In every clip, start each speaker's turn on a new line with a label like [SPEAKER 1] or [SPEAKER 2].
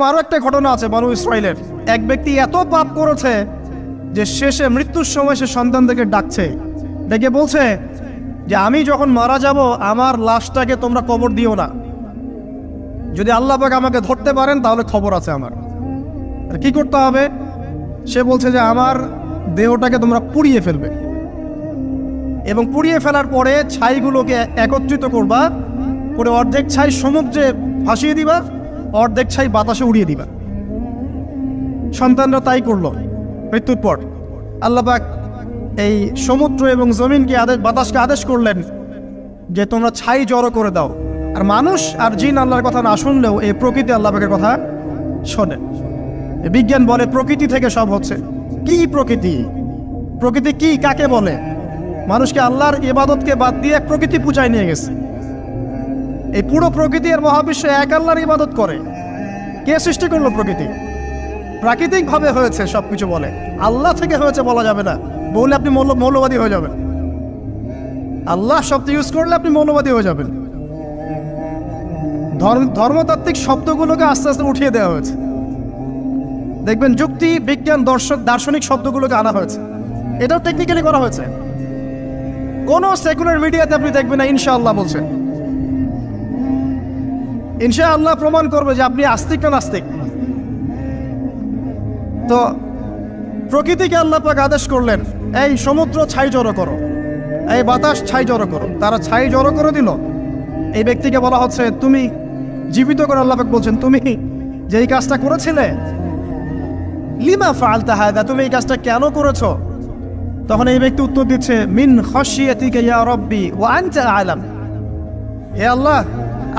[SPEAKER 1] আরো একটা ঘটনা আছে বনু ইসরাইলের। এক ব্যক্তি এত পাপ করেছে যে শেষে মৃত্যুর সময় সে সন্তানদেরকে ডাকছে, ডেকে বলছে যে আমি যখন মারা যাব আমার লাশটাকে তোমরা কবর দিও না, যদি আল্লাহ পাক আমাকে ধরতে পারেন তাহলে খবর আছে আমার। আর কি করতে হবে? সে বলছে যে আমার দেহটাকে তোমরা পুড়িয়ে ফেলবে এবং পুড়িয়ে ফেলার পরে ছাইগুলোকে একত্রিত করবা, করে অর্ধেক ছাই সমুদ্রে ভাসিয়ে দিবা, অর্ধেক ছাই বাতাসে উড়িয়ে দিবা। সন্তানরা তাই করলো। মৃত্যুর পর আল্লাহ পাক এই সমুদ্র এবং জমিনকে বাতাসকে আদেশ করলেন যে তোমরা ছাই জড়ো করে দাও। আর মানুষ আর জিন আল্লাহর কথা না শুনলেও এই প্রকৃতি আল্লাহ পাকের কথা শোনে। বিজ্ঞান বলে প্রকৃতি থেকে সব হচ্ছে। কি প্রকৃতি? প্রকৃতি কি, কাকে বলে? মানুষকে আল্লাহর ইবাদতকে বাদ দিয়ে প্রকৃতি পূজায় নিয়ে গেছে। এই পুরো প্রকৃতি আর মহাবিশ্ব এক আল্লাহর ইবাদত করে। কে সৃষ্টি করলো প্রকৃতি? প্রাকৃতিকভাবে হয়েছে সবকিছু বলে, আল্লাহ থেকে হয়েছে বলা যাবে না। বললে আপনি মৌলবাদী হয়ে যাবেন। আল্লাহ শব্দ ইউজ করলে আপনি মৌলবাদী হয়ে যাবেন। ধর্মতাত্ত্বিক শব্দগুলোকে আস্তে আস্তে উঠিয়ে দেওয়া হয়েছে। দেখবেন যুক্তি, বিজ্ঞান, দার্শনিক শব্দগুলোকে আনা হয়েছে। এটাও টেকনিক্যালি করা হয়েছে। কোনো সেকুলার মিডিয়াতে আপনি দেখবেন না ইনশাআল্লাহ বলছে। ইনশাআল্লাহ প্রমাণ করবে যে আপনি আস্তিক না নাস্তিক। তো প্রকৃতিকে আল্লাহ পাক আদেশ করলেন এই সমুদ্র ছাই জড়ো করো, এই বাতাস ছাই জড়ো করো। তারা ছাই জড়ো করে দিল। এই ব্যক্তিকে বলা হচ্ছে তুমি জীবিত করে আল্লাহ পাক বলছেন তুমি যে এই কাজটা করেছিলে, লিমা ফাআলতা হাদা, তুমি এই কাজটা কেন করেছো? তখন এই ব্যক্তি উত্তর দিচ্ছে মিন খাশিয়াতিকা ইয়া রাব্বি ওয়া আনতা আ'লাম। হে আল্লাহ,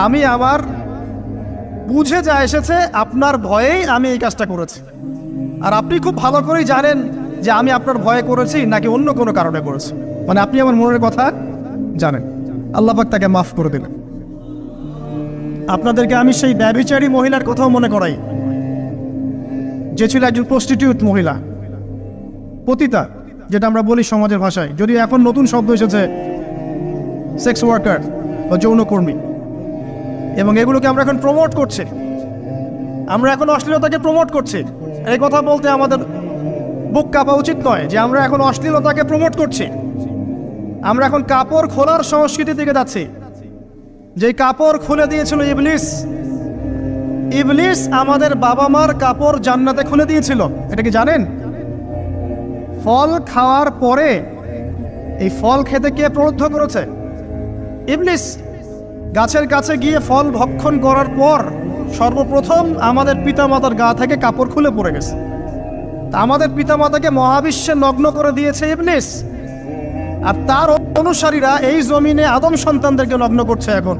[SPEAKER 1] আমি আমার বুঝে যা এসেছে আপনার ভয়েই আমি এই কাজটা করেছি, আর আপনি খুব ভালো করেই জানেন যে আমি আপনার ভয়ে করেছি নাকি অন্য কোনো কারণে করেছি। মানে আপনি আমার মনের কথা জানেন। আল্লাহ পাক তাকে মাফ করে দিলেন। আপনাদেরকে আমি সেই ব্যভিচারী মহিলার কথাও মনে করাই, যে ছিল একজন প্রস্টিটিউট মহিলা, পতিতা, যেটা আমরা বলি সমাজের ভাষায়, যদিও এখন নতুন শব্দ এসেছে সেক্স ওয়ার্কার বা যৌনকর্মী। এবং এগুলোকে আমরা এখন প্রমোট করছি। আমরা এখন অশ্লীলতাকে প্রমোট করছি। এই কথা বলতে আমাদের বুক কাঁপা উচিত নয় যে আমরা এখন অশ্লীলতাকে প্রমোট করছি। আমরা এখন কাপড় খোলার সংস্কৃতি দিকে যাচ্ছি। যে কাপড় খুলে দিয়েছিল ইবলিস। ইবলিস আমাদের বাবা মার কাপড় জান্নাতে খুলে দিয়েছিল, এটা কি জানেন? ফল খাওয়ার পরে এই ফল খেতে কে প্রলুব্ধ করেছে? ইবলিস। গাছের কাছে গিয়ে ফল ভক্ষণ করার পর সর্বপ্রথম আমাদের পিতামাতার গা থেকে কাপড় খুলে পড়ে গেছে। তা আমাদের পিতামাতাকে মহাবিশ্বে নগ্ন করে দিয়েছে ইবলিস, আর তার অনুসারীরা এই জমিনে আদম সন্তানদেরকে নগ্ন করছে এখন।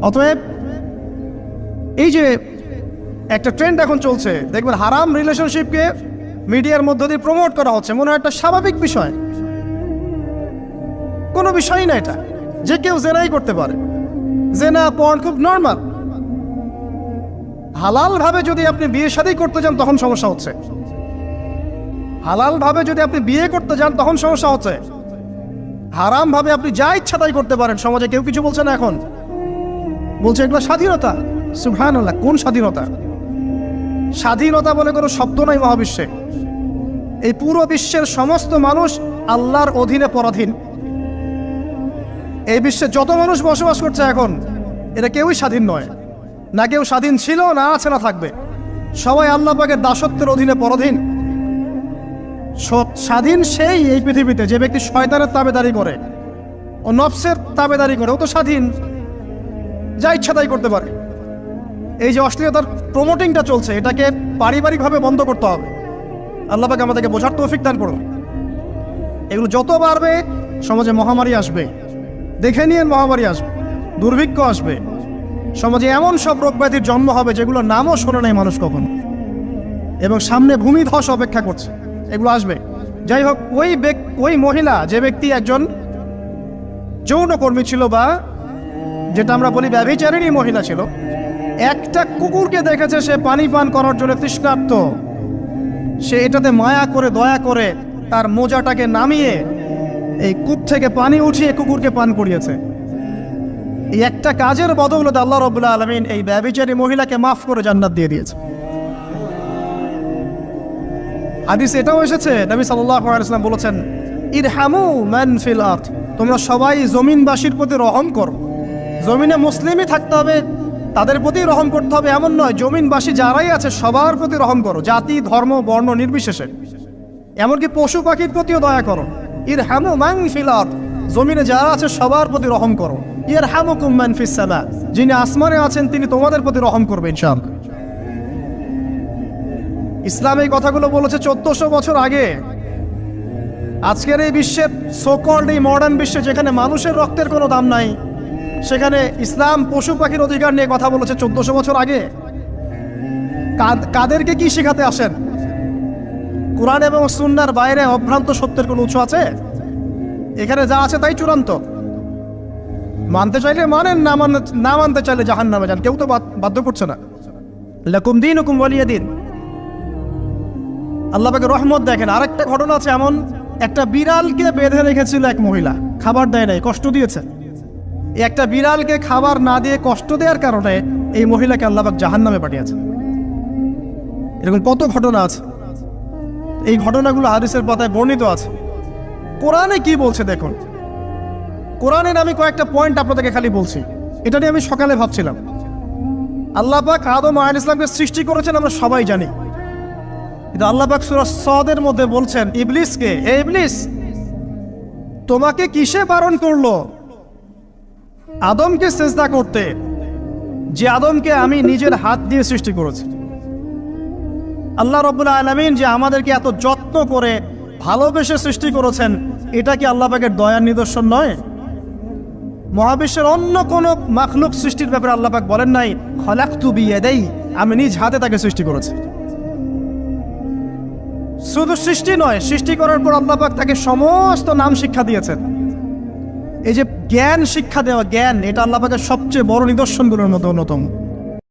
[SPEAKER 1] অতএব এই যে একটা ট্রেন্ড এখন চলছে, দেখবেন হারাম রিলেশনশিপকে মিডিয়ার মধ্য দিয়ে প্রমোট করা হচ্ছে, মনে হয় একটা স্বাভাবিক বিষয়। কোনো বিষয়ই না এটা, যে কেউ জেনাই করতে পারে। জেনা, পর্ন খুব নর্মাল। হালাল ভাবে যদি আপনি বিয়ে শাদী করতে যান তখন সমস্যা হচ্ছে। হালাল ভাবে যদি আপনি বিয়ে করতে যান তখন সমস্যা হচ্ছে। হারাম ভাবে আপনি যা ইচ্ছা তাই করতে পারেন, সমাজে কেউ কিছু বলছে না। এখন বলছে এগুলো স্বাধীনতা। সুবহানাল্লাহ, কোন স্বাধীনতা? স্বাধীনতা বলে কোনো শব্দ নাই মহাবিশ্বে। এই পুরো বিশ্বের সমস্ত মানুষ আল্লাহর অধীনে পরাধীন। এই বিশ্বে যত মানুষ বসবাস করছে এখন, এরা কেউই স্বাধীন নয়। না কেউ স্বাধীন ছিল, না আছে, না থাকবে। সবাই আল্লাহ পাকের দাসত্বের অধীনে পরাধীন। স্বাধীন সেই এই পৃথিবীতে যে ব্যক্তি শয়তানের তাবেদারি করে ও নফসের তাবেদারি করে, ও তো স্বাধীন, যা ইচ্ছা তাই করতে পারে। এই যে অশ্লীলতার প্রমোটিংটা চলছে, এটাকে পারিবারিকভাবে বন্ধ করতে হবে। আল্লাহ পাক আমাদেরকে বোঝার তৌফিক দান করুন। এগুলো যত বাড়বে সমাজে মহামারী আসবে। দেখে নিয়ে মহামারী আসবে, দুর্ভিক্ষ আসবে, সমাজে এমন সব রোগ ব্যাধির জন্ম হবে যেগুলো নামও শোনে নাই মানুষ কখনো, এবং সামনে ভূমিধস অপেক্ষা করছে। এগুলো আসবে। যাই হোক, ওই মহিলা, যে ব্যক্তি একজন যৌনকর্মী ছিল, বা যেটা আমরা বলি ব্যভিচারিণী মহিলা ছিল, একটা কুকুরকে দেখেছে সে পানি পান করার জন্য তৃষ্ণার্ত। সে এটাতে মায়া করে, দয়া করে তার মোজাটাকে নামিয়ে এই কূপ থেকে পানি উঠিয়ে কুকুরকে পান করিয়েছে। এই একটা কাজের বদৌলতে আল্লাহ রাব্বুল আলামিন এই ব্যভিচারী মহিলাকে মাফ করে জান্নাত দিয়ে দিয়েছে। হাদিস এটাও এসেছে, নবী সাল্লাল্লাহু আলাইহি ওয়াসাল্লাম বলেছেন, ইরহামু মান ফিল আরদ, তোমরা সবাই জমিনবাসীর প্রতি রহম করো। জমিনে মুসলিমই থাকতে হবে, তাদের প্রতি রহম করতে হবে এমন নয়, জমিনবাসী যারাই আছে সবার প্রতি রহম করো, জাতি ধর্ম বর্ণ নির্বিশেষে। এমনকি পশু পাখির প্রতিও দয়া করো। ইরহামু মান ফিল আরদ, জমিনে যারা আছে সবার প্রতি রহম করো। ইয়ারহামুকুম মান ফিস সামা, যিনি আসমানে আছেন তিনি তোমাদের প্রতি রহম করবেন ইনশাআল্লাহ। ইসলাম এই কথাগুলো বলেছে 1400 বছর আগে। আজকের এই বিশ্বের সোকল্ড এই মডার্ন বিশ্বে যেখানে মানুষের রক্তের কোনো দাম নাই, সেখানে ইসলাম পশু পাখির অধিকার নিয়ে কথা বলেছে 1400 বছর আগে। কাদেরকে কি শেখাতে আসেন? কোরআন এবং সুন্নাহর বাইরে অভ্রান্ত সত্যের কোনো উৎস আছে? এখানে যা আছে তাই চূড়ান্ত। মানতে চাইলে মানেন, না মানতে চাইলে জাহান্নামে যান, কেউ তো বাধ্য করছে না। লাকুম দীনুকুম ওয়ালিয়া দিন। আল্লাহ পাকের রহমত দেখেন। আরেকটা ঘটনা আছে, এমন একটা বিড়ালকে বেঁধে রেখেছিল এক মহিলা, খাবার দেয় নাই, কষ্ট দিয়েছে। এই একটা বিড়ালকে খাবার না দিয়ে কষ্ট দেওয়ার কারণে এই মহিলাকে আল্লাহ পাক জাহান্নামে পাঠিয়েছে। এরকম কত ঘটনা আছে, এই ঘটনাগুলো হাদিসের পাতায় বর্ণিত আছে। কোরআনে কি বলছে দেখুন। কোরআনের আমি কয়েকটা পয়েন্ট আপনাদেরকে খালি বলছি, এটা নিয়ে আমি সকালে ভাবছিলাম। আল্লাহ পাক আদম আলাইহিস সালামকে সৃষ্টি করেছেন আমরা সবাই জানি, কিন্তু আল্লাহ পাক সূরা সদের মধ্যে বলছেন ইবলিসকে, হে ইবলিস, তোমাকে কিসে বারণ করলো আদমকে সিজদা করতে, যে আদমকে আমি নিজের হাত দিয়ে সৃষ্টি করেছি। আল্লাহ রাব্বুল আলামিন যে আমাদেরকে এত যত্ন করে ভালোবেসে সৃষ্টি করেছেন, এটা কি আল্লাহ পাকের দয়ার নিদর্শন নয়? মহাবিশ্বের অন্য কোন মাখলুক সৃষ্টির ব্যাপারে আল্লাহ পাক বলেন নাই খলাকতু বিয়াদাই, আমি নিজ হাতে তাকে সৃষ্টি করেছি। শুধু সৃষ্টি নয়, সৃষ্টি করার পর আল্লাহ পাক তাকে সমস্ত নাম শিক্ষা দিয়েছেন। এই যে জ্ঞান শিক্ষা দেওয়া, জ্ঞান, এটা আল্লাহ পাকের সবচেয়ে বড় নিদর্শনগুলোর মধ্যে অন্যতম।